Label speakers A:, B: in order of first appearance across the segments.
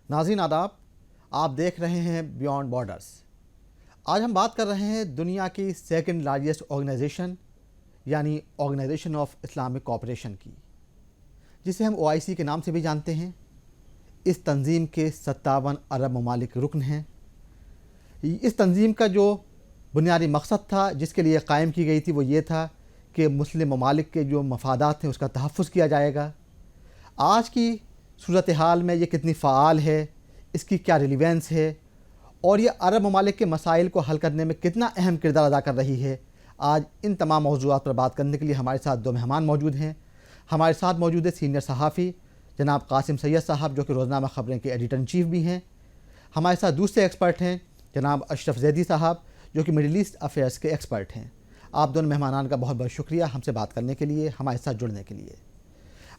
A: ناظرین آداب، آپ دیکھ رہے ہیں بیونڈ بارڈرز۔ آج ہم بات کر رہے ہیں دنیا کی سیکنڈ لارجسٹ آرگنائزیشن یعنی آرگنائزیشن آف اسلامک کوآپریشن کی، جسے ہم OIC کے نام سے بھی جانتے ہیں۔ اس تنظیم کے 57 عرب ممالک رکن ہیں۔ اس تنظیم کا جو بنیادی مقصد تھا جس کے لیے قائم کی گئی تھی وہ یہ تھا کہ مسلم ممالک کے جو مفادات ہیں اس کا تحفظ کیا جائے گا۔ آج کی صورتحال میں یہ کتنی فعال ہے، اس کی کیا ریلیونس ہے اور یہ عرب ممالک کے مسائل کو حل کرنے میں کتنا اہم کردار ادا کر رہی ہے، آج ان تمام موضوعات پر بات کرنے کے لیے ہمارے ساتھ دو مہمان موجود ہیں۔ ہمارے ساتھ موجود ہے سینئر صحافی جناب قاسم سید صاحب جو کہ روزنامہ خبریں کے ایڈیٹر ان چیف بھی ہیں۔ ہمارے ساتھ دوسرے ایکسپرٹ ہیں جناب اشرف زیدی صاحب جو کہ مڈل ایسٹ افیئرس کے ایکسپرٹ ہیں۔ آپ دونوں مہمانان کا بہت بہت شکریہ ہم سے بات کرنے کے لیے، ہمارے ساتھ جڑنے کے لیے۔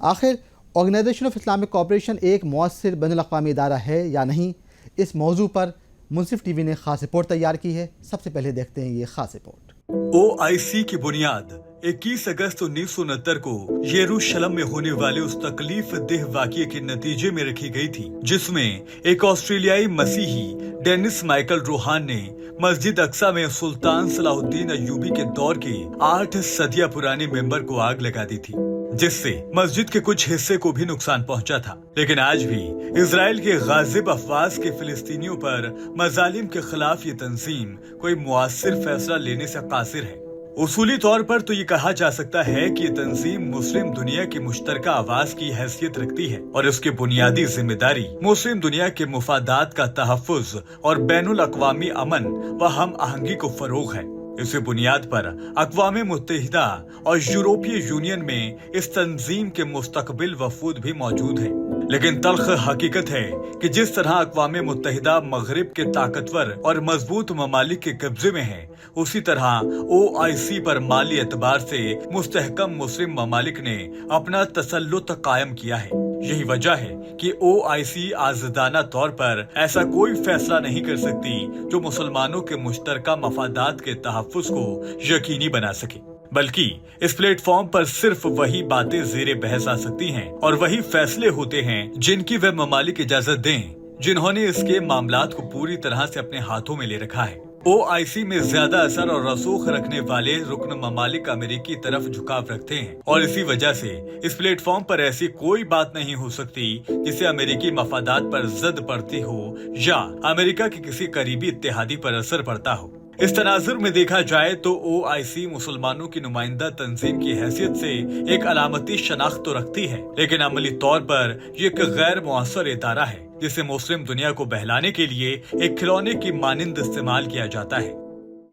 A: آخر آرگنائزیشن آف اسلامک کوآپریشن ایک مؤثر بین الاقوامی ادارہ ہے یا نہیں، اس موضوع پر منصف ٹی وی نے خاص رپورٹ تیار کی ہے۔ سب سے پہلے دیکھتے ہیں یہ خاص رپورٹ۔
B: OIC کی بنیاد 21 اگست 1969 کو یروشلم میں ہونے والے اس تکلیف دہ واقعے کے نتیجے میں رکھی گئی تھی جس میں ایک آسٹریلیائی مسیحی ڈینس مائیکل روہان نے مسجد اقصی میں سلطان صلاح الدین ایوبی کے دور کے 8 صدیاں پرانے ممبر کو آگ لگا دی تھی، جس سے مسجد کے کچھ حصے کو بھی نقصان پہنچا تھا۔ لیکن آج بھی اسرائیل کے غاصب افواج کے فلسطینیوں پر مظالم کے خلاف یہ تنظیم کوئی مؤثر فیصلہ لینے سے قاصر ہے۔ اصولی طور پر تو یہ کہا جا سکتا ہے کہ یہ تنظیم مسلم دنیا کی مشترکہ آواز کی حیثیت رکھتی ہے اور اس کی بنیادی ذمہ داری مسلم دنیا کے مفادات کا تحفظ اور بین الاقوامی امن و ہم آہنگی کو فروغ ہے۔ اسی بنیاد پر اقوام متحدہ اور یورپی یونین میں اس تنظیم کے مستقبل وفود بھی موجود ہیں۔ لیکن تلخ حقیقت ہے کہ جس طرح اقوام متحدہ مغرب کے طاقتور اور مضبوط ممالک کے قبضے میں ہے، اسی طرح OIC پر مالی اعتبار سے مستحکم مسلم ممالک نے اپنا تسلط قائم کیا ہے۔ یہی وجہ ہے کہ OIC آزادانہ طور پر ایسا کوئی فیصلہ نہیں کر سکتی جو مسلمانوں کے مشترکہ مفادات کے تحفظ کو یقینی بنا سکے، بلکہ اس پلیٹ فارم پر صرف وہی باتیں زیر بحث آ سکتی ہیں اور وہی فیصلے ہوتے ہیں جن کی وہ ممالک اجازت دیں جنہوں نے اس کے معاملات کو پوری طرح سے اپنے ہاتھوں میں لے رکھا ہے۔ OIC میں زیادہ اثر اور رسوخ رکھنے والے رکن ممالک امریکی طرف جھکاؤ رکھتے ہیں اور اسی وجہ سے اس پلیٹ فارم پر ایسی کوئی بات نہیں ہو سکتی جسے امریکی مفادات پر زد پڑتی ہو یا امریکہ کے کسی قریبی اتحادی پر اثر پڑتا ہو۔ اس تناظر میں دیکھا جائے تو OIC مسلمانوں کی نمائندہ تنظیم کی حیثیت سے ایک علامتی شناخت تو رکھتی ہے، لیکن عملی طور پر یہ ایک غیر مؤثر ادارہ ہے جسے مسلم دنیا کو بہلانے کے لیے ایک کھلونے کی مانند استعمال کیا جاتا ہے۔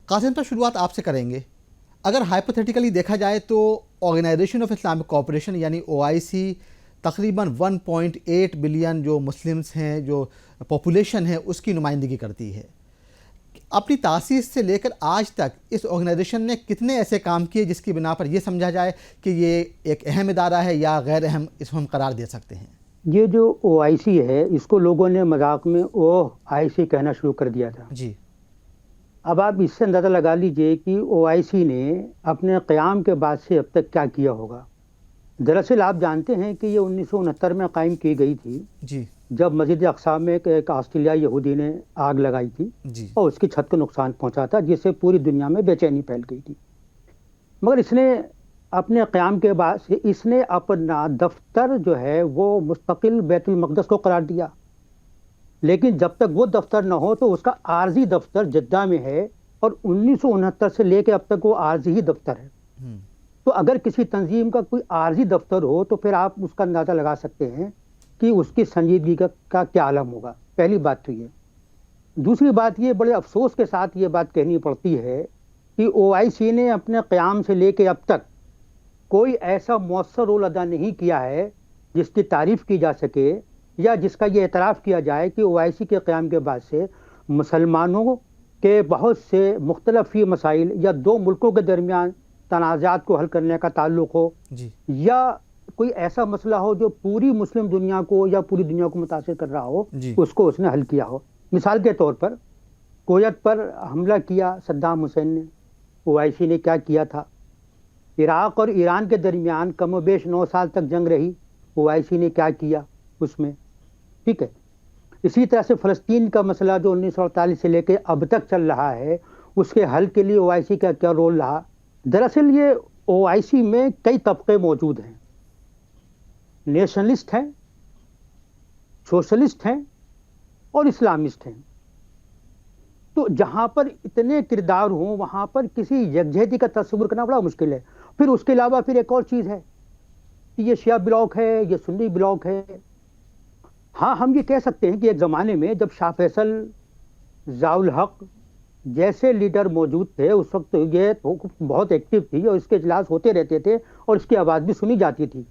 A: قاسم تو شروعات آپ سے کریں گے۔ اگر ہائپوتھیٹیکلی دیکھا جائے تو آرگنائزیشن آف اسلامک کوآپریشن یعنی OIC تقریباً 1.8 بلین جو مسلمز ہیں، جو پاپولیشن ہے، اس کی نمائندگی کرتی ہے۔ اپنی تاسیس سے لے کر آج تک اس آرگنائزیشن نے کتنے ایسے کام کیے جس کی بنا پر یہ سمجھا جائے کہ یہ ایک اہم ادارہ ہے یا غیر اہم، اس کو ہم قرار دے سکتے ہیں؟
C: یہ جو OIC ہے اس کو لوگوں نے مذاق میں OIC کہنا شروع کر دیا تھا۔
A: جی،
C: اب آپ اس سے اندازہ لگا لیجئے کہ OIC نے اپنے قیام کے بعد سے اب تک کیا کیا ہوگا۔ دراصل آپ جانتے ہیں کہ یہ 1969 میں قائم کی گئی تھی،
A: جی،
C: جب مسجد اقصی میں ایک آسٹریلیائی یہودی نے آگ لگائی تھی
A: جی،
C: اور اس کی چھت کو نقصان پہنچا تھا، جس سے پوری دنیا میں بے چینی پھیل گئی تھی۔ مگر اس نے اپنے قیام کے بعد سے اس نے اپنا دفتر جو ہے وہ مستقل بیت المقدس کو قرار دیا، لیکن جب تک وہ دفتر نہ ہو تو اس کا عارضی دفتر جدہ میں ہے اور 1969 سے لے کے اب تک وہ عارضی ہی دفتر ہے۔ تو اگر کسی تنظیم کا کوئی عارضی دفتر ہو تو پھر آپ اس کا اندازہ لگا سکتے ہیں کہ اس کی سنجیدگی کا کیا عالم ہوگا۔ پہلی بات تو یہ۔ دوسری بات یہ بڑے افسوس کے ساتھ یہ بات کہنی پڑتی ہے کہ OIC نے اپنے قیام سے لے کے اب تک کوئی ایسا مؤثر رول ادا نہیں کیا ہے جس کی تعریف کی جا سکے یا جس کا یہ اعتراف کیا جائے کہ OIC کے قیام کے بعد سے مسلمانوں کے بہت سے مختلف فی مسائل یا دو ملکوں کے درمیان تنازعات کو حل کرنے کا تعلق ہو،
A: جی،
C: یا کوئی ایسا مسئلہ ہو جو پوری مسلم دنیا کو یا پوری دنیا کو متاثر کر رہا ہو،
A: جی،
C: اس کو اس نے حل کیا ہو۔ مثال کے طور پر کویت پر حملہ کیا صدام حسین نے، OIC نے کیا کیا تھا؟ عراق اور ایران کے درمیان کم و بیش 9 سال تک جنگ رہی، OIC نے کیا کیا اس میں؟ ٹھیک ہے۔ اسی طرح سے فلسطین کا مسئلہ جو 1948 سے لے کے اب تک چل رہا ہے، اس کے حل کے لیے او آئی سی کا کیا رول رہا. دراصل یہ او آئی سی میں کئی طبقے موجود ہیں، نیشنلسٹ ہیں، سوشلسٹ ہیں اور اسلامسٹ ہیں. تو جہاں پر اتنے کردار ہوں وہاں پر کسی یکجہتی کا تصور کرنا بڑا مشکل ہے. پھر اس کے علاوہ پھر ایک اور چیز ہے کہ یہ شیعہ بلاک ہے، یہ سنی بلاک ہے. ہاں ہم یہ کہہ سکتے ہیں کہ ایک زمانے میں جب شاہ فیصل، ضیاء الحق جیسے لیڈر موجود تھے اس وقت یہ بہت ایکٹیو تھی اور اس کے اجلاس ہوتے رہتے تھے اور اس کی آواز بھی سنی جاتی تھی.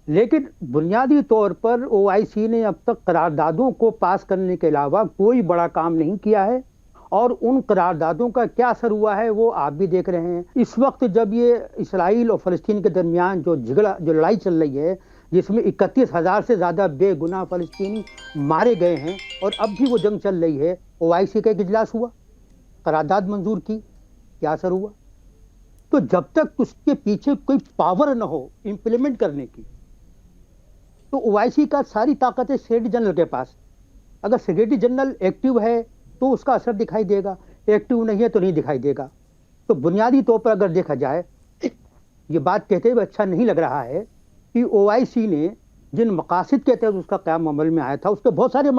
C: لیکن بنیادی طور پر او آئی سی نے اب تک قراردادوں کو پاس کرنے کے علاوہ کوئی بڑا کام نہیں کیا ہے، اور ان قراردادوں کا کیا اثر ہوا ہے وہ آپ بھی دیکھ رہے ہیں. اس وقت جب یہ اسرائیل اور فلسطین کے درمیان جو لڑائی چل رہی ہے، جس میں 31,000 سے زیادہ بے گناہ فلسطینی مارے گئے ہیں، اور اب بھی وہ جنگ چل رہی ہے، او آئی سی کا ایک اجلاس ہوا، قرارداد منظور کی، کیا اثر ہوا؟ تو جب تک اس کے پیچھے کوئی پاور نہ ہو امپلیمنٹ کرنے کی، تو او آئی سی کا ساری طاقت ہے سیکرٹری جنرل کے پاس. اگر سیکرٹری جنرل ایکٹیو ہے تو اس کا اثر دکھائی دے گا، ایکٹیو نہیں ہے تو نہیں دکھائی دے گا. تو بنیادی طور پر اگر دیکھا جائے، یہ بات کہتے ہوئے اچھا نہیں لگ رہا ہے کہ او آئی سی نے جن مقاصد کے تحت اس کا قیام عمل میں آیا تھا، اس کے بہت سارے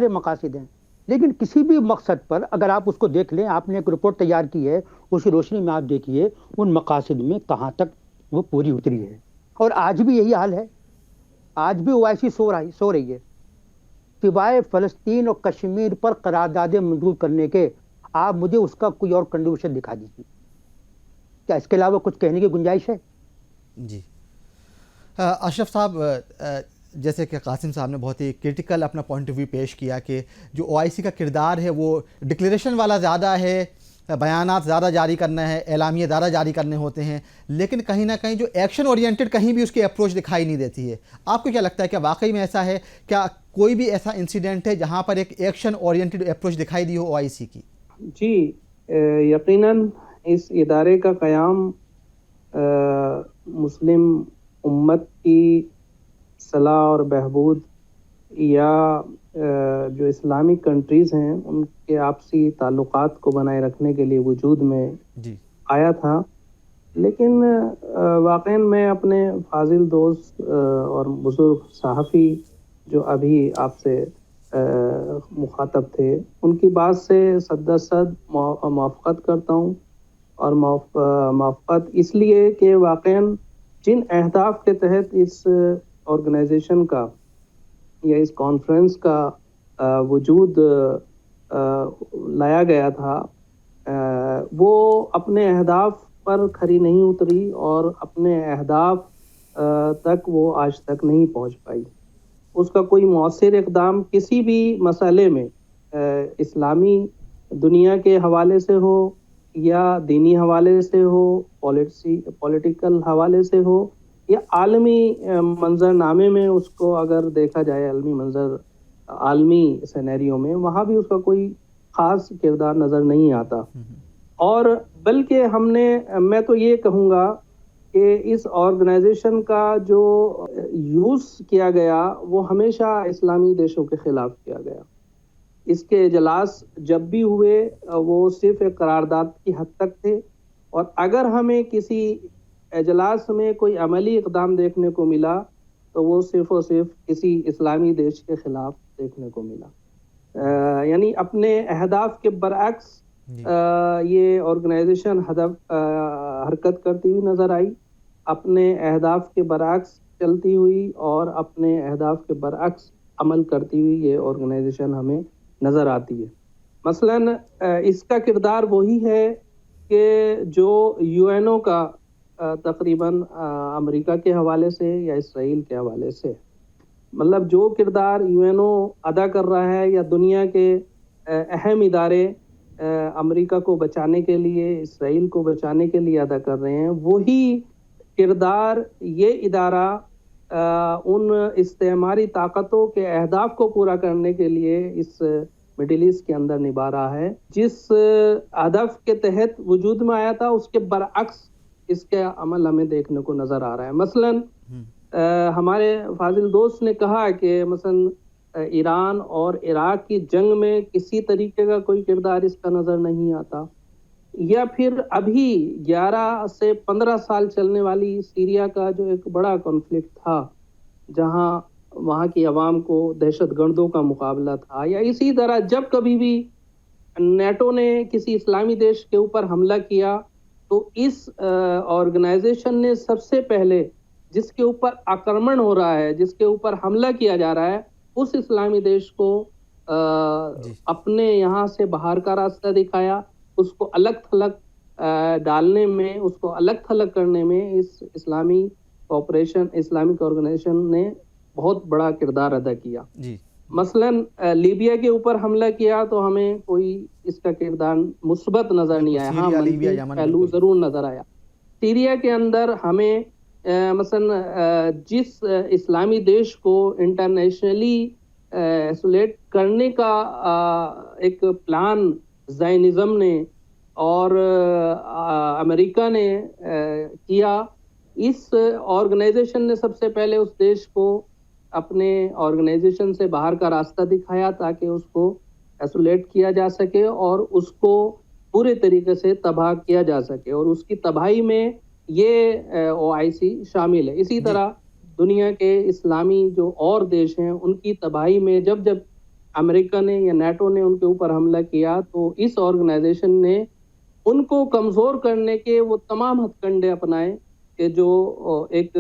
C: مقاصد ہیں، لیکن کسی بھی مقصد پر اگر آپ اس کو دیکھ لیں، آپ نے ایک رپورٹ تیار کی ہے، اس کی روشنی میں آپ دیکھیے ان مقاصد میں کہاں تک وہ پوری اتری ہے. اور آج بھی یہی حال ہے، آج بھی او آئی سی سو رہی ہے. سوائے فلسطین اور کشمیر پر قراردادیں منظور کرنے کے آپ مجھے اس کا کوئی اور کنٹریبیوشن دکھا دیجیے. کیا اس کے علاوہ کچھ کہنے کی گنجائش ہے؟
A: جی اشرف صاحب، جیسے کہ قاسم صاحب نے بہت ہی کرٹیکل اپنا پوائنٹ آف ویو پیش کیا کہ جو او آئی سی کا کردار ہے وہ ڈکلیریشن والا زیادہ ہے، بیانات زیادہ جاری کرنا ہے، اعلامیے زیادہ جاری کرنے ہوتے ہیں، لیکن کہیں نہ کہیں جو ایکشن اورینٹڈ کہیں بھی اس کی اپروچ دکھائی نہیں دیتی ہے. آپ کو کیا لگتا ہے کہ واقعی میں ایسا ہے؟ کیا کوئی بھی ایسا انسیڈنٹ ہے جہاں پر ایک ایکشن اورینٹڈ اپروچ دکھائی دی ہو او آئی سی کی؟
D: جی یقیناً اس ادارے کا قیام مسلم امت کی صلاح اور بہبود یا جو اسلامک کنٹریز ہیں ان کے آپسی تعلقات کو بنائے رکھنے کے لیے وجود میں آیا تھا. لیکن واقعاً میں اپنے فاضل دوست اور بزرگ صحافی جو ابھی آپ سے مخاطب تھے ان کی بات سے صد موافقت کرتا ہوں. اور موافقت اس لیے کہ واقعاً جن اہداف کے تحت اس آرگنائزیشن کا یا اس کانفرنس کا وجود لایا گیا تھا، وہ اپنے اہداف پر کھری نہیں اتری اور اپنے اہداف تک وہ آج تک نہیں پہنچ پائی. اس کا کوئی مؤثر اقدام کسی بھی مسئلے میں اسلامی دنیا کے حوالے سے ہو یا دینی حوالے سے ہو، پولیٹیکل حوالے سے ہو یا عالمی منظر نامے میں اس کو اگر دیکھا جائے، عالمی سینیریو میں، وہاں بھی اس کا کوئی خاص کردار نظر نہیں آتا. اور بلکہ میں تو یہ کہوں گا کہ اس آرگنائزیشن کا جو یوز کیا گیا وہ ہمیشہ اسلامی دیشوں کے خلاف کیا گیا. اس کے اجلاس جب بھی ہوئے وہ صرف ایک قرارداد کی حد تک تھے، اور اگر ہمیں کسی اجلاس میں کوئی عملی اقدام دیکھنے کو ملا تو وہ صرف اور صرف کسی اسلامی دیش کے خلاف دیکھنے کو ملا. یعنی اپنے اہداف کے برعکس یہ آرگنائزیشن حرکت کرتی ہوئی نظر آئی، اپنے اہداف کے برعکس چلتی ہوئی اور اپنے اہداف کے برعکس عمل کرتی ہوئی یہ آرگنائزیشن ہمیں نظر آتی ہے. مثلاً اس کا کردار وہی ہے کہ جو یو این او کا تقریباً امریکہ کے حوالے سے یا اسرائیل کے حوالے سے، مطلب جو کردار یو این او ادا کر رہا ہے یا دنیا کے اہم ادارے امریکہ کو بچانے کے لیے، اسرائیل کو بچانے کے لیے ادا کر رہے ہیں، وہی کردار یہ ادارہ ان استعماری طاقتوں کے اہداف کو پورا کرنے کے لیے اس مڈل ایسٹ کے اندر نبھا رہا ہے. جس ہدف کے تحت وجود میں آیا تھا اس کے برعکس اس کے عمل ہمیں دیکھنے کو نظر آ رہا ہے. مثلاً ہمارے فاضل دوست نے کہا کہ مثلاً ایران اور عراق کی جنگ میں کسی طریقے کا کوئی کردار اس کا نظر نہیں آتا، یا پھر ابھی 11 سے 15 سال چلنے والی سیریا کا جو ایک بڑا کانفلکٹ تھا جہاں وہاں کی عوام کو دہشت گردوں کا مقابلہ تھا، یا اسی طرح جب کبھی بھی نیٹو نے کسی اسلامی دیش کے اوپر حملہ کیا تو اس آرگنائزیشن نے سب سے پہلے جس کے اوپر آکرمن ہو رہا ہے، جس کے اوپر حملہ کیا جا رہا ہے، اس اسلامی دیش کو اپنے یہاں سے باہر کا راستہ دکھایا، اس کو الگ تھلگ ڈالنے میں، اس کو الگ تھلگ کرنے میں اس اسلامک آرگنائزیشن نے بہت بڑا کردار ادا کیا۔
A: جی
D: مثلاً لیبیا کے اوپر حملہ کیا تو ہمیں کوئی اس کا کردار مثبت نظر نہیں آیا، ہاں منفی پہلو ضرور نظر آیا۔ سیریا کے اندر ہمیں مثلاً جس اسلامی دیش کو انٹرنیشنلی ایسولیٹ کرنے کا ایک پلان زائنزم نے اور امریکہ نے کیا، اس آرگنائزیشن نے سب سے پہلے اس دیش کو اپنے آرگنائزیشن سے باہر کا راستہ دکھایا تاکہ اس کو ایسولیٹ کیا جا سکے اور اس کو پورے طریقے سے تباہ کیا جا سکے، اور اس کی تباہی میں یہ OIC شامل ہے۔ اسی طرح دنیا کے اسلامی جو اور دیش ہیں ان کی تباہی میں جب امریکہ نے یا نیٹو نے ان کے اوپر حملہ کیا تو اس آرگنائزیشن نے ان کو کمزور کرنے کے وہ تمام ہتھ کنڈے اپنائے کہ جو ایک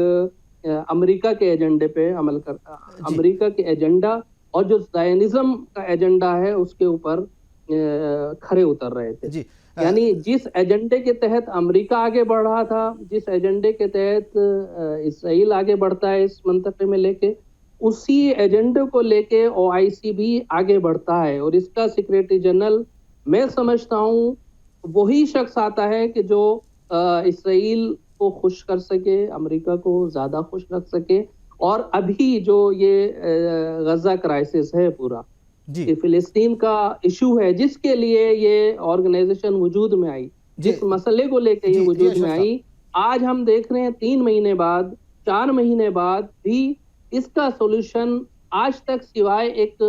D: امریکہ کے ایجنڈے پہ عمل کرتا، امریکہ کے ایجنڈا اور جو زائنزم کا ایجنڈا ہے اس کے اوپر کھڑے اتر رہے تھے۔ یعنی جس ایجنڈے کے تحت امریکہ آگے بڑھ رہا تھا، جس ایجنڈے کے تحت اسرائیل آگے بڑھتا ہے اس منطقے میں لے کے، اسی ایجنڈے کو لے کے OIC بھی آگے بڑھتا ہے، اور اس کا سیکریٹری جنرل میں سمجھتا ہوں وہی شخص آتا ہے کہ جو اسرائیل کو خوش کر سکے، امریکہ کو زیادہ خوش رکھ سکے، اور ابھی جو یہ غزہ کرائسس ہے پورا کہ فلسطین کا ایشو ہے جس کے لیے یہ آرگنائزیشن وجود میں آئی، جس مسئلے کو لے کے یہ وجود میں آئی، آج ہم دیکھ رہے ہیں 3 مہینے بعد 4 مہینے بعد بھی اس کا سولوشن آج تک سوائے ایک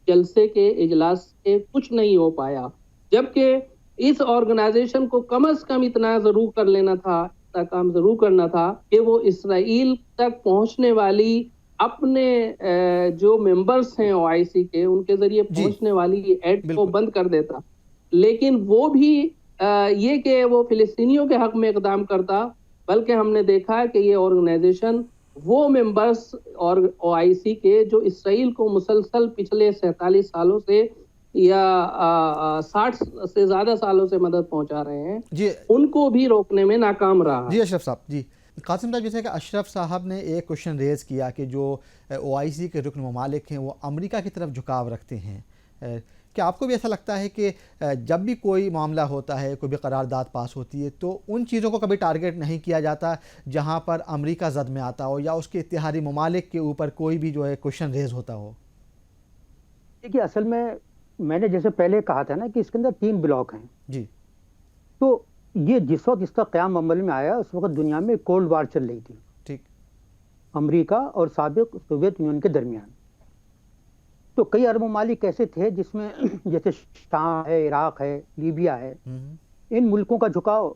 D: جلسے کے اجلاس کے کچھ نہیں ہو پایا، جبکہ اس آرگنائزیشن کو کم از کم اتنا ضرور کر لینا تھا، کام ضرور کرنا تھا کہ وہ اسرائیل تک پہنچنے والی اپنے جو ممبرز ہیں OIC کے ان کے ذریعے پہنچنے والی ایڈ کو بند کر دیتا، لیکن وہ بھی یہ کہ وہ فلسطینیوں کے حق میں اقدام کرتا، بلکہ ہم نے دیکھا کہ یہ آرگنائزیشن وہ ممبرز اور OIC کے جو اسرائیل کو مسلسل پچھلے 47 سالوں سے یا 60 سے زیادہ سالوں سے مدد پہنچا رہے ہیں، ان کو بھی روکنے میں ناکام رہا۔
A: جی اشرف صاحب، جی قاسم صاحب، جیسے کہ اشرف صاحب نے ایک کوشچن ریز کیا کہ جو OIC کے رکن ممالک ہیں وہ امریکہ کی طرف جھکاؤ رکھتے ہیں، کیا آپ کو بھی ایسا لگتا ہے کہ جب بھی کوئی معاملہ ہوتا ہے، کوئی بھی قرارداد پاس ہوتی ہے تو ان چیزوں کو کبھی ٹارگٹ نہیں کیا جاتا جہاں پر امریکہ زد میں آتا ہو یا اس کے اتحادی ممالک کے اوپر کوئی بھی جو ہے کوشچن ریز ہوتا ہو؟
C: دیکھیے، اصل میں نے جیسے پہلے کہا تھا نا کہ اس کے اندر 3 بلاک ہیں،
A: جی،
C: تو یہ جس وقت اس کا قیام عمل میں آیا اس وقت دنیا میں کولڈ وار چل رہی تھی،
A: ٹھیک،
C: امریکہ اور سابق سوویت یونین کے درمیان۔ تو کئی عرب ممالک ایسے تھے جس میں جیسے شام ہے، عراق ہے، لیبیا ہے، ان ملکوں کا جھکاؤ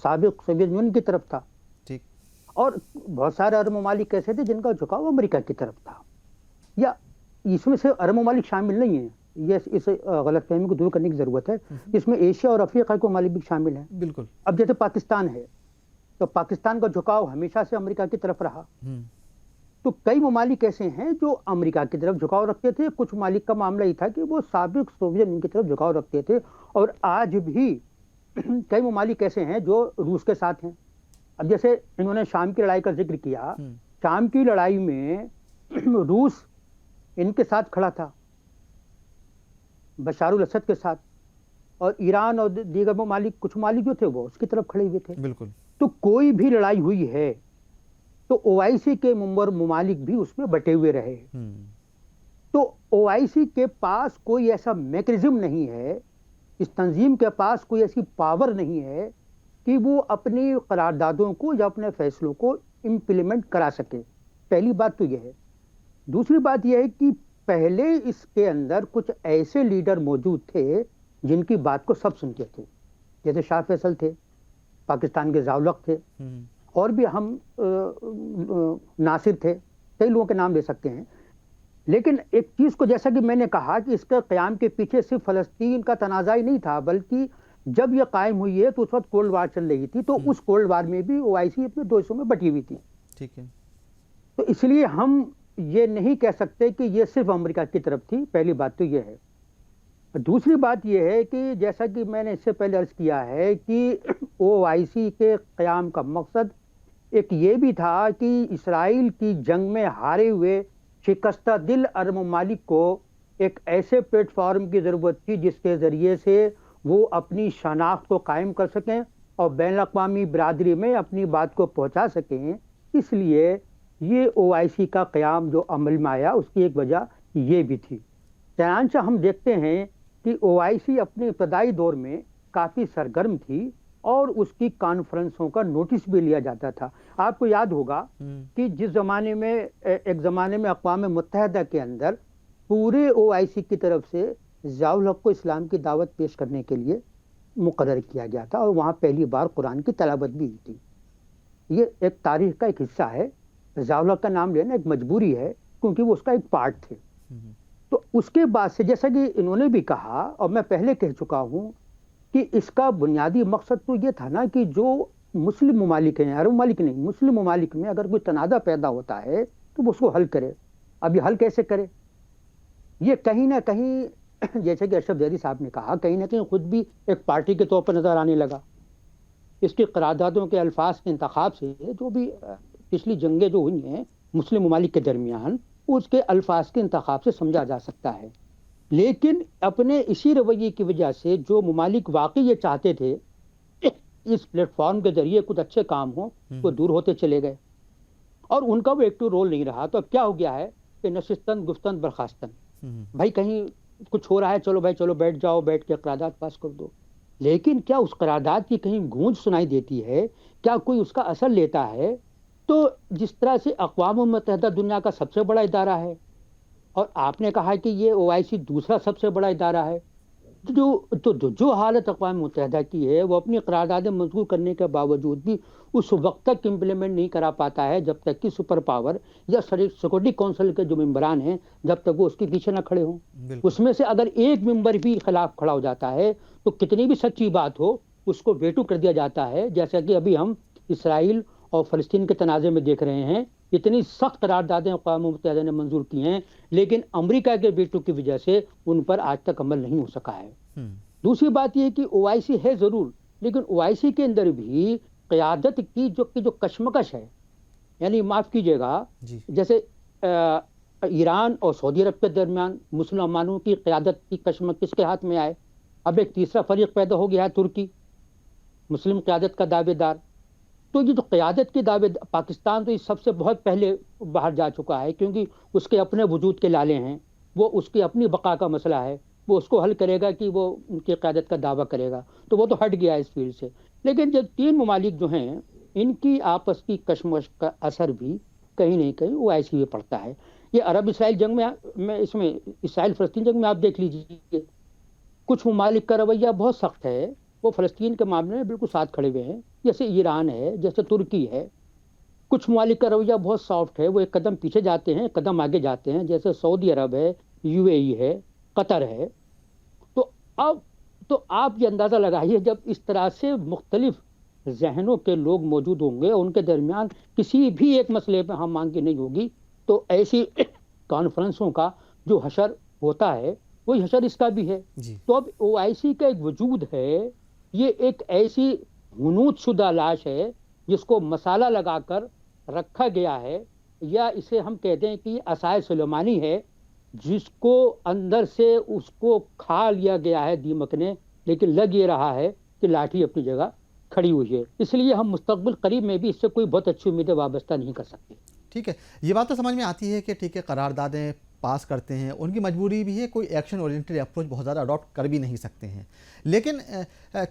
C: سابق سوویت یونین کی طرف تھا،
A: ٹھیک،
C: اور بہت سارے عرب ممالک ایسے تھے جن کا جھکاؤ امریکہ کی طرف تھا، یا اس میں سے عرب ممالک شامل نہیں ہیں، یہ اس غلط فہمی کو دور کرنے کی ضرورت ہے، اس میں ایشیا اور افریقہ کے ممالک بھی شامل ہیں۔
A: بالکل۔
C: اب جیسے پاکستان ہے تو پاکستان کا جھکاؤ ہمیشہ سے امریکہ کی طرف رہا، تو کئی ممالک ایسے ہیں جو امریکہ کی طرف جھکاؤ رکھتے تھے، کچھ ممالک کا معاملہ یہ تھا کہ وہ سابق سوویت یونین کی طرف جھکاؤ رکھتے تھے، اور آج بھی کئی ممالک ایسے ہیں جو روس کے ساتھ ہیں۔ اب جیسے انہوں نے شام کی لڑائی کا ذکر کیا، شام کی لڑائی میں روس ان کے ساتھ کھڑا تھا، بشار الاسد کے ساتھ، اور ایران اور دیگر ممالک، کچھ ممالک جو تھے وہ اس کی طرف کھڑے ہوئے تھے۔
A: بالکل۔
C: تو کوئی بھی لڑائی ہوئی ہے تو OIC کے ممبر ممالک بھی اس میں بٹے ہوئے رہے، تو OIC کے پاس کوئی ایسا میکانزم نہیں ہے، اس تنظیم کے پاس کوئی ایسی پاور نہیں ہے کہ وہ اپنی قراردادوں کو یا اپنے فیصلوں کو امپلیمنٹ کرا سکے۔ پہلی بات تو یہ ہے۔ دوسری بات یہ ہے کہ پہلے اس کے اندر کچھ ایسے لیڈر موجود تھے جن کی بات کو سب سنتے تھے، جیسے شاہ فیصل تھے، پاکستان کے ضیاء الحق تھے، اور بھی ہم ناصر تھے، کئی لوگوں کے نام لے سکتے ہیں. لیکن ایک چیز کو جیسا کہ میں نے کہا کہ اس کے قیام کے پیچھے صرف فلسطین کا تنازع ہی نہیں تھا، بلکہ جب یہ قائم ہوئی ہے تو اس وقت کولڈ وار چل رہی تھی، تو اس کولڈ وار میں بھی او آئی سی اپنے دو حصوں میں بٹی ہوئی تھی.
A: ٹھیک ہے.
C: تو اس لیے ہم یہ نہیں کہہ سکتے کہ یہ صرف امریکہ کی طرف تھی. پہلی بات تو یہ ہے. دوسری بات یہ ہے کہ جیسا کہ میں نے اس سے پہلے عرض کیا ہے کہ او آئی سی کے قیام کا مقصد ایک یہ بھی تھا کہ اسرائیل کی جنگ میں ہارے ہوئے شکستہ دل عرب ممالک کو ایک ایسے پلیٹ فارم کی ضرورت تھی جس کے ذریعے سے وہ اپنی شناخت کو قائم کر سکیں اور بین الاقوامی برادری میں اپنی بات کو پہنچا سکیں. اس لیے یہ او آئی سی کا قیام جو عمل میں آیا اس کی ایک وجہ یہ بھی تھی. چنانچہ ہم دیکھتے ہیں کہ او آئی سی اپنے ابتدائی دور میں کافی سرگرم تھی اور اس کی کانفرنسوں کا نوٹس بھی لیا جاتا تھا. آپ کو یاد ہوگا کہ جس زمانے میں ایک زمانے میں اقوام متحدہ کے اندر پورے او آئی سی کی طرف سے ضیاء الحق کو اسلام کی دعوت پیش کرنے کے لیے مقرر کیا گیا تھا اور وہاں پہلی بار قرآن کی تلاوت بھی ہوئی تھی. یہ ایک تاریخ کا ایک حصہ ہے. ضیاء الحق کا نام لینا ایک مجبوری ہے کیونکہ وہ اس کا ایک پارٹ تھے. تو اس کے بعد سے جیسا کہ انہوں نے بھی کہا اور میں پہلے کہہ چکا ہوں کہ اس کا بنیادی مقصد تو یہ تھا نا کہ جو مسلم ممالک ہیں، عرب ممالک نہیں، مسلم ممالک میں اگر کوئی تنازع پیدا ہوتا ہے تو وہ اس کو حل کرے. اب یہ حل کیسے کرے؟ یہ کہیں نہ کہیں جیسے کہ اشرف زیدی صاحب نے کہا کہیں نہ کہیں خود بھی ایک پارٹی کے طور پر نظر آنے لگا. اس کی قراردادوں کے الفاظ کے انتخاب سے جو بھی پچھلی جنگیں جو ہوئی ہیں مسلم ممالک کے درمیان اس کے الفاظ کے انتخاب سے سمجھا جا سکتا ہے. لیکن اپنے اسی رویے کی وجہ سے جو ممالک واقعی یہ چاہتے تھے اس پلیٹ فارم کے ذریعے کچھ اچھے کام ہوں وہ دور ہوتے چلے گئے اور ان کا وہ ایکٹیو رول نہیں رہا. تو اب کیا ہو گیا ہے کہ نشستن گفتن برخاستن، بھائی کہیں کچھ ہو رہا ہے، چلو بھائی چلو بیٹھ جاؤ، بیٹھ کے قرارداد پاس کر دو. لیکن کیا اس قرارداد کی کہیں گونج سنائی دیتی ہے؟ کیا کوئی اس کا اثر لیتا ہے؟ تو جس طرح سے اقوام متحدہ دنیا کا سب سے بڑا ادارہ ہے اور آپ نے کہا کہ یہ او آئی سی دوسرا سب سے بڑا ادارہ ہے، جو حالت اقوام متحدہ کی ہے وہ اپنی قراردادیں منظور کرنے کے باوجود بھی اس وقت تک امپلیمنٹ نہیں کرا پاتا ہے جب تک کہ سپر پاور یا سیکورٹی کونسل کے جو ممبران ہیں جب تک وہ اس کے پیچھے نہ کھڑے ہوں. اس میں سے اگر ایک ممبر بھی خلاف کھڑا ہو جاتا ہے تو کتنی بھی سچی بات ہو اس کو ویٹو کر دیا جاتا ہے. جیسا کہ ابھی ہم اسرائیل اور فلسطین کے تنازع میں دیکھ رہے ہیں، اتنی سخت قراردادیں اقوام متحدہ نے منظور کی ہیں لیکن امریکہ کے ویٹو کی وجہ سے ان پر آج تک عمل نہیں ہو سکا ہے. دوسری بات یہ کہ او آئی سی ہے ضرور، لیکن او آئی سی کے اندر بھی قیادت کی جو کشمکش ہے، یعنی معاف کیجیے گا جیسے ایران اور سعودی عرب کے درمیان مسلمانوں کی قیادت کی کشمکش کس کے ہاتھ میں آئے؟ اب ایک تیسرا فریق پیدا ہو گیا ہے، ترکی، مسلم قیادت کا دعوے دار. تو یہ جو قیادت کے دعوے، پاکستان تو اس سب سے بہت پہلے باہر جا چکا ہے کیونکہ اس کے اپنے وجود کے لالے ہیں، وہ اس کی اپنی بقا کا مسئلہ ہے، وہ اس کو حل کرے گا کہ وہ ان کی قیادت کا دعویٰ کرے گا، تو وہ تو ہٹ گیا ہے اس فیلڈ سے. لیکن جب تین ممالک جو ہیں ان کی آپس کی کشمکش کا اثر بھی کہیں نہ کہیں وہ ایسی بھی پڑتا ہے. یہ عرب اسرائیل جنگ میں اس میں اسرائیل فلسطین جنگ میں آپ دیکھ لیجیے کچھ ممالک کا رویہ بہت سخت ہے، وہ فلسطین کے معاملے میں بالکل ساتھ کھڑے ہوئے ہیں، جیسے ایران ہے، جیسے ترکی ہے. کچھ ممالک کا رویہ بہت سافٹ ہے، وہ ایک قدم پیچھے جاتے ہیں، ایک قدم آگے جاتے ہیں، جیسے سعودی عرب ہے، یو اے ای ہے، قطر ہے. تو آپ یہ اندازہ لگائیے جب اس طرح سے مختلف ذہنوں کے لوگ موجود ہوں گے اور ان کے درمیان کسی بھی ایک مسئلے پہ ہم مانگی نہیں ہوگی تو ایسی کانفرنسوں کا جو حشر ہوتا ہے وہی حشر اس کا بھی ہے. تو اب او آئی سی کا ایک وجود ہے، یہ ایک ایسی غنود شدہ لاش ہے جس کو مسالہ لگا کر رکھا گیا ہے، یا اسے ہم کہتے ہیں کہ یہ عصائے سلیمانی ہے جس کو اندر سے اس کو کھا لیا گیا ہے دیمک نے، لیکن لگ یہ رہا ہے کہ لاٹھی اپنی جگہ کھڑی ہوئی ہے. اس لیے ہم مستقبل قریب میں بھی اس سے کوئی بہت اچھی امیدیں وابستہ نہیں کر سکتے.
A: ٹھیک ہے، یہ بات تو سمجھ میں آتی ہے کہ ٹھیک ہے قراردادیں پاس کرتے ہیں، ان کی مجبوری بھی ہے، کوئی ایکشن اورینٹڈ اپروچ بہت زیادہ اڈاپٹ کر بھی نہیں سکتے ہیں. لیکن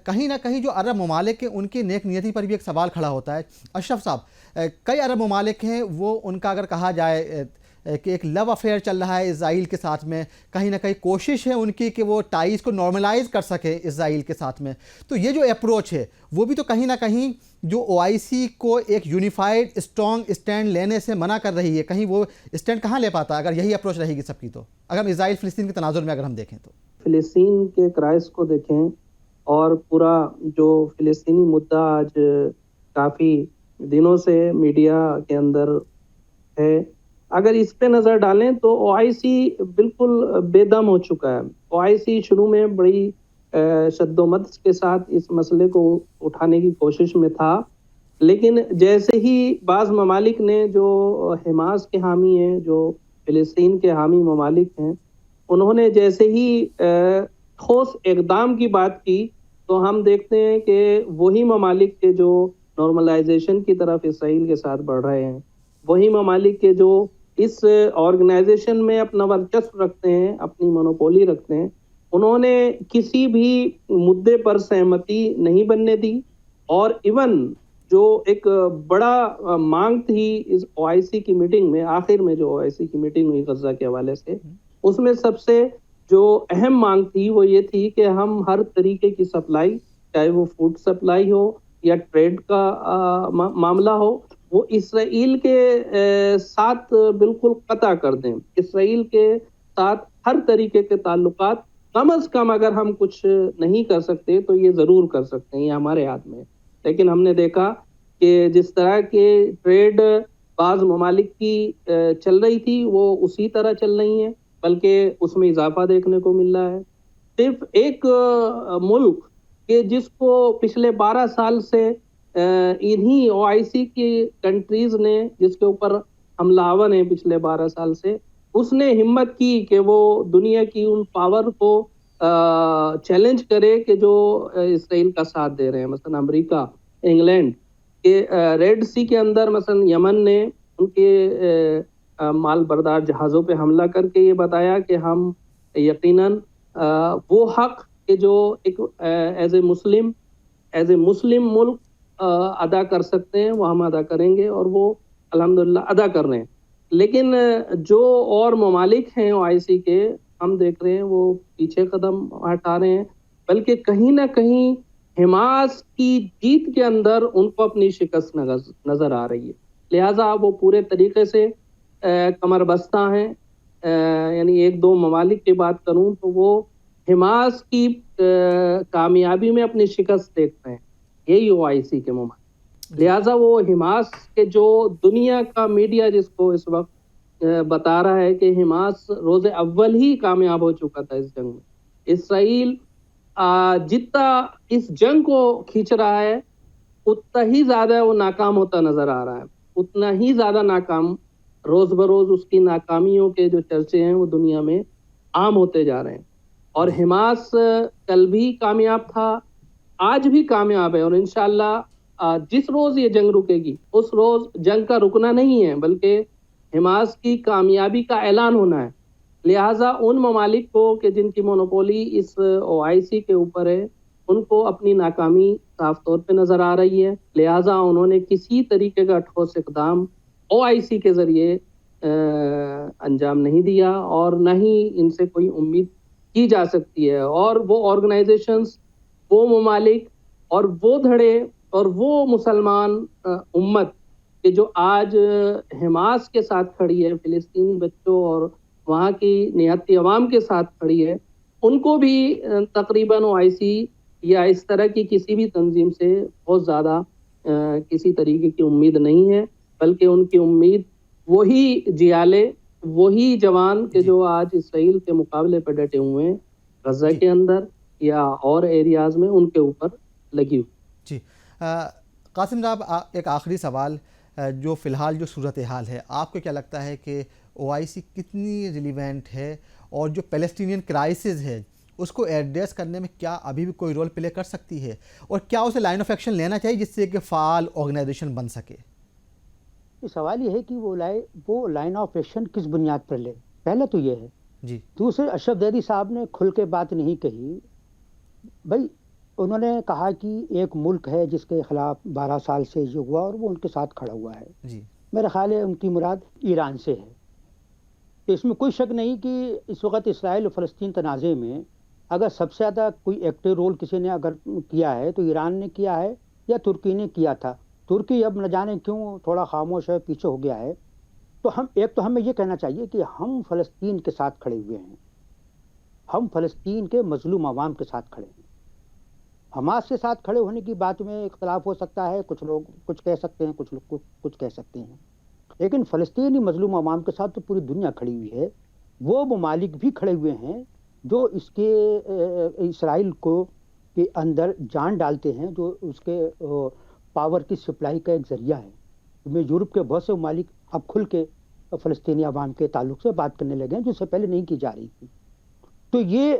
A: کہیں نہ کہیں جو عرب ممالک ہیں ان کی نیک نیتی پر بھی ایک سوال کھڑا ہوتا ہے. اشرف صاحب، کئی عرب ممالک ہیں وہ ان کا اگر کہا جائے کہ ایک لو افیئر چل رہا ہے اسرائیل کے ساتھ میں، کہیں نہ کہیں کوشش ہے ان کی کہ وہ ٹائز کو نارملائز کر سکے اسرائیل کے ساتھ میں. تو یہ جو اپروچ ہے وہ بھی تو کہیں نہ کہیں جو OIC کو ایک یونیفائڈ اسٹرانگ اسٹینڈ لینے سے منع کر رہی ہے. کہیں وہ اسٹینڈ کہاں لے پاتا اگر یہی اپروچ رہے گی سب کی؟ تو اگر اسرائیل فلسطین کے تناظر میں اگر ہم دیکھیں تو
D: فلسطین کے کرائس کو دیکھیں اور پورا جو فلسطینی مدعا آج کافی دنوں سے میڈیا کے اندر ہے، اگر اس پہ نظر ڈالیں تو OIC بالکل بے دم ہو چکا ہے. OIC شروع میں بڑی شد و مد کے ساتھ اس مسئلے کو اٹھانے کی کوشش میں تھا، لیکن جیسے ہی بعض ممالک نے جو حماس کے حامی ہیں، جو فلسطین کے حامی ممالک ہیں، انہوں نے جیسے ہی ٹھوس اقدام کی بات کی تو ہم دیکھتے ہیں کہ وہی ممالک کے جو نارملائزیشن کی طرف اسرائیل کے ساتھ بڑھ رہے ہیں، وہی ممالک کے جو اس آرگنائزیشن میں اپنا ورچسپ رکھتے ہیں، اپنی مونوپولی رکھتے ہیں، انہوں نے کسی بھی مدعے پر سہمتی نہیں بننے دی. اور ایون جو ایک بڑا مانگ تھی اس OIC کی میٹنگ میں، آخر میں جو OIC کی میٹنگ ہوئی غزہ کے حوالے سے، اس میں سب سے جو اہم مانگ تھی وہ یہ تھی کہ ہم ہر طریقے کی سپلائی، چاہے وہ فوڈ سپلائی ہو یا ٹریڈ کا معاملہ ہو، وہ اسرائیل کے ساتھ بالکل قطع کر دیں. اسرائیل کے ساتھ ہر طریقے کے تعلقات کم از کم اگر ہم کچھ نہیں کر سکتے تو یہ ضرور کر سکتے ہیں، یہ ہمارے ہاتھ میں ہے. لیکن ہم نے دیکھا کہ جس طرح کے ٹریڈ بعض ممالک کی چل رہی تھی وہ اسی طرح چل رہی ہیں، بلکہ اس میں اضافہ دیکھنے کو مل رہا ہے. صرف ایک ملک کہ جس کو پچھلے 12 سال سے انہی OIC کی کنٹریز نے، جس کے اوپر حملہ آور ہیں پچھلے 12 سال سے، اس نے ہمت کی کہ وہ دنیا کی ان پاور کو چیلنج کرے کہ جو اسرائیل کا ساتھ دے رہے ہیں، مثلا امریکہ، انگلینڈ کے ریڈ سی کے اندر مثلا یمن نے ان کے مال بردار جہازوں پہ حملہ کر کے یہ بتایا کہ ہم یقیناً وہ حق کہ جو ایک ایز اے مسلم ملک ادا کر سکتے ہیں وہ ہم ادا کریں گے، اور وہ الحمدللہ ادا کر رہے ہیں. لیکن جو اور ممالک ہیں OIC کے، ہم دیکھ رہے ہیں وہ پیچھے قدم ہٹا رہے ہیں، بلکہ کہیں نہ کہیں حماس کی جیت کے اندر ان کو اپنی شکست نظر آ رہی ہے. لہٰذا وہ پورے طریقے سے کمر بستہ ہیں. یعنی ایک دو ممالک کی بات کروں تو وہ حماس کی کامیابی میں اپنی شکست دیکھتے ہیں، یہی OIC کے ممالک. لہٰذا وہ حماس کے جو دنیا کا میڈیا جس کو اس وقت بتا رہا ہے کہ حماس روز اول ہی کامیاب ہو چکا تھا اس جنگ میں. اسرائیل جتنا اس جنگ کو کھینچ رہا ہے اتنا ہی زیادہ وہ ناکام ہوتا نظر آ رہا ہے، اتنا ہی زیادہ ناکام، روز بروز اس کی ناکامیوں کے جو چرچے ہیں وہ دنیا میں عام ہوتے جا رہے ہیں. اور حماس کل بھی کامیاب تھا، آج بھی کامیاب ہے، اور انشاءاللہ جس روز یہ جنگ رکے گی اس روز جنگ کا رکنا نہیں ہے بلکہ حماس کی کامیابی کا اعلان ہونا ہے. لہٰذا ان ممالک کو کہ جن کی مونوپولی اس OIC کے اوپر ہے، ان کو اپنی ناکامی صاف طور پہ نظر آ رہی ہے. لہٰذا انہوں نے کسی طریقے کا ٹھوس اقدام OIC کے ذریعے انجام نہیں دیا، اور نہ ہی ان سے کوئی امید کی جا سکتی ہے. اور وہ آرگنائزیشنز، وہ ممالک اور وہ دھڑے اور وہ مسلمان امت کہ جو آج حماس کے ساتھ کھڑی ہے، فلسطینی بچوں اور وہاں کی نہتی عوام کے ساتھ کھڑی ہے، ان کو بھی تقریباً OIC یا اس طرح کی کسی بھی تنظیم سے بہت زیادہ کسی طریقے کی امید نہیں ہے، بلکہ ان کی امید وہی جیالے، وہی جوان کہ جو آج اسرائیل کے مقابلے پہ ڈٹے ہوئے ہیں غزہ کے اندر یا اور ایریاز میں، ان کے اوپر لگی ہوئی.
A: جی قاسم صاحب، ایک آخری سوال، جو فی الحال جو صورتحال ہے آپ کو کیا لگتا ہے کہ OIC کتنی ریلیونٹ ہے، اور جو پیلسٹینین کرائسس ہے اس کو ایڈریس کرنے میں کیا ابھی بھی کوئی رول پلے کر سکتی ہے، اور کیا اسے لائن آف ایکشن لینا چاہیے جس سے کہ فعال آرگنائزیشن بن سکے؟
C: سوال یہ ہے کہ وہ لائن آف ایکشن کس بنیاد پر لے. پہلا تو یہ ہے.
A: جی.
C: دوسرے، اشرف زیدی صاحب نے کھل کے بات نہیں کہی. بھائی انہوں نے کہا کہ ایک ملک ہے جس کے خلاف 12 سال سے یہ ہوا اور وہ ان کے ساتھ کھڑا ہوا ہے.
A: جی.
C: میرا خیال ہے ان کی مراد ایران سے ہے. تو اس میں کوئی شک نہیں کہ اس وقت اسرائیل اور فلسطین تنازع میں اگر سب سے زیادہ کوئی ایکٹیو رول کسی نے اگر کیا ہے تو ایران نے کیا ہے یا ترکی نے کیا تھا. ترکی اب نہ جانے کیوں تھوڑا خاموش ہے, پیچھے ہو گیا ہے. تو ہمیں یہ کہنا چاہیے کہ ہم فلسطین کے ساتھ کھڑے ہوئے ہیں, ہم فلسطین کے مظلوم عوام کے ساتھ کھڑے ہیں. حماس کے ساتھ کھڑے ہونے کی بات میں اختلاف ہو سکتا ہے, کچھ لوگ کچھ کہہ سکتے ہیں, کچھ لوگ کچھ کہہ سکتے ہیں, لیکن فلسطینی مظلوم عوام کے ساتھ تو پوری دنیا کھڑی ہوئی ہے. وہ ممالک بھی کھڑے ہوئے ہیں جو اس کے اسرائیل کو کے اندر جان ڈالتے ہیں, جو اس کے پاور کی سپلائی کا ایک ذریعہ ہے. میں یورپ کے بہت سے ممالک اب کھل کے فلسطینی عوام کے تعلق سے بات کرنے لگے ہیں جو اس سے پہلے نہیں کی جا رہی تھی. تو یہ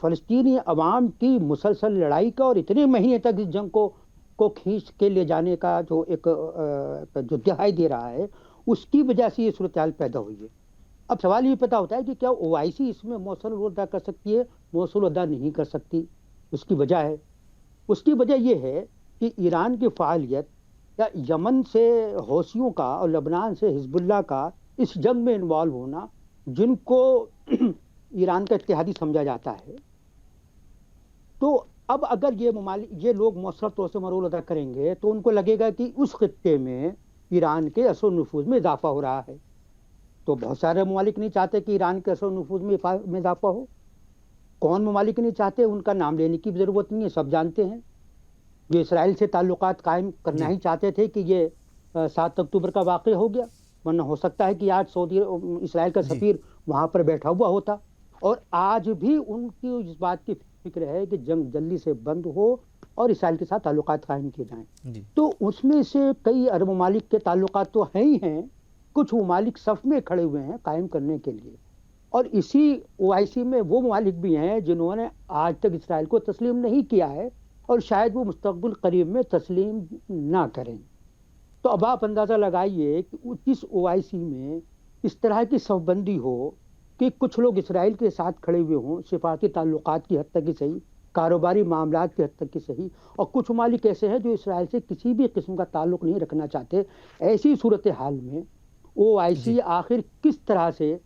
C: فلسطینی عوام کی مسلسل لڑائی کا اور اتنے مہینے تک اس جنگ کو کھینچ کے لے جانے کا جو ایک جو دہائی دے رہا ہے, اس کی وجہ سے یہ صورتحال پیدا ہوئی ہے. اب سوال یہ پیدا ہوتا ہے کہ کیا OIC اس میں مؤثر رول ادا کر سکتی ہے؟ مؤثر ادا نہیں کر سکتی. اس کی وجہ ہے, اس کی وجہ یہ ہے کہ ایران کی فعالیت یا یمن سے حوثیوں کا اور لبنان سے حزب اللہ کا اس جنگ میں انوالو ہونا, جن کو ایران کا اتحادی سمجھا جاتا ہے. تو اب اگر یہ لوگ مؤثر طور سے رول ادا کریں گے تو ان کو لگے گا کہ اس خطے میں ایران کے اثر و نفوذ میں اضافہ ہو رہا ہے. تو بہت سارے ممالک نہیں چاہتے کہ ایران کے اثر و نفوذ میں اضافہ ہو. کون ممالک نہیں چاہتے, ان کا نام لینے کی ضرورت نہیں ہے, سب جانتے ہیں. جو اسرائیل سے تعلقات قائم کرنا ہی چاہتے تھے کہ یہ 7 اکتوبر کا واقعہ ہو گیا, ورنہ ہو سکتا ہے کہ آج اسرائیل کا سفیر وہاں پر بیٹھا ہوا ہوتا. اور آج بھی ان کی اس بات کی فکر ہے کہ جنگ جلدی سے بند ہو اور اسرائیل کے ساتھ تعلقات قائم کیے جائیں. تو اس میں سے کئی عرب ممالک کے تعلقات تو ہیں ہی ہیں, کچھ ممالک صف میں کھڑے ہوئے ہیں قائم کرنے کے لیے. اور اسی OIC میں وہ ممالک بھی ہیں جنہوں نے آج تک اسرائیل کو تسلیم نہیں کیا ہے اور شاید وہ مستقبل قریب میں تسلیم نہ کریں. تو اب آپ اندازہ لگائیے کہ اس OIC میں اس طرح کی صف بندی ہو کہ کچھ لوگ اسرائیل کے ساتھ کھڑے ہوئے ہوں, سفارتی تعلقات کی حد تک ہی صحیح, کاروباری معاملات کی حد تک ہی صحیح, اور کچھ ممالک ایسے ہیں جو اسرائیل سے کسی بھی قسم کا تعلق نہیں رکھنا چاہتے. ایسی صورتحال میں OIC آخر کس طرح سے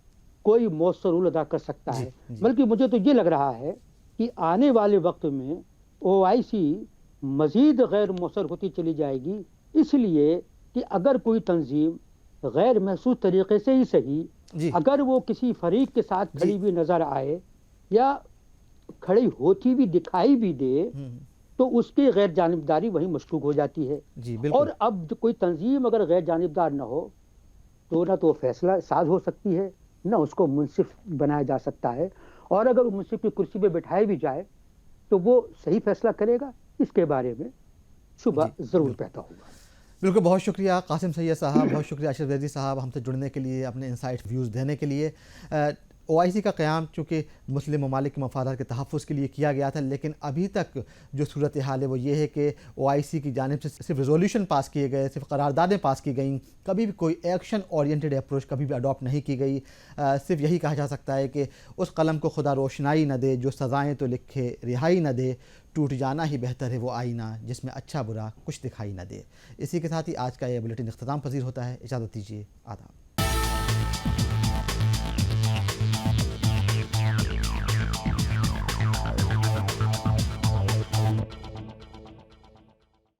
C: کوئی مؤثر رول ادا کر سکتا ہے؟ بلکہ مجھے تو یہ لگ رہا ہے کہ آنے والے وقت میں OIC مزید غیر مؤثر ہوتی چلی جائے گی, اس لیے کہ اگر کوئی تنظیم غیر محسوس طریقے سے ہی صحیح, اگر وہ کسی فریق کے ساتھ کھڑی ہوئی نظر آئے یا کھڑی ہوتی بھی دکھائی بھی دے, تو اس کی غیر جانبداری وہیں مشکوک ہو جاتی ہے. اور اب کوئی تنظیم اگر غیر جانبدار نہ ہو تو نہ تو فیصلہ ساز ہو سکتی ہے, نہ اس کو منصف بنایا جا سکتا ہے. اور اگر وہ منصف کی کرسی پہ بٹھائے بھی جائے تو وہ صحیح فیصلہ کرے گا, اس کے بارے میں شبہ ضرور پیدا ہوگا.
A: بالکل, بہت شکریہ قاسم سید صاحب, بہت شکریہ اشرف زیدی صاحب ہم سے جڑنے کے لیے, اپنے انسائٹ ویوز دینے کے لیے. OIC کا قیام چونکہ مسلم ممالک کے مفادات کے تحفظ کے لیے کیا گیا تھا, لیکن ابھی تک جو صورتحال ہے وہ یہ ہے کہ OIC کی جانب سے صرف ریزولوشن پاس کیے گئے, صرف قراردادیں پاس کی گئیں, کبھی بھی کوئی ایکشن اورینٹڈ اپروچ کبھی بھی اڈاپٹ نہیں کی گئی. صرف یہی کہا جا سکتا ہے کہ اس قلم کو خدا روشنائی نہ دے جو سزائیں تو لکھے رہائی نہ دے, ٹوٹ جانا ہی بہتر ہے وہ آئینہ جس میں اچھا برا کچھ دکھائی نہ دے. اسی کے ساتھ ہی آج کا یہ بلیٹن اختتام پذیر ہوتا ہے. اجازت دیجیے, آداب.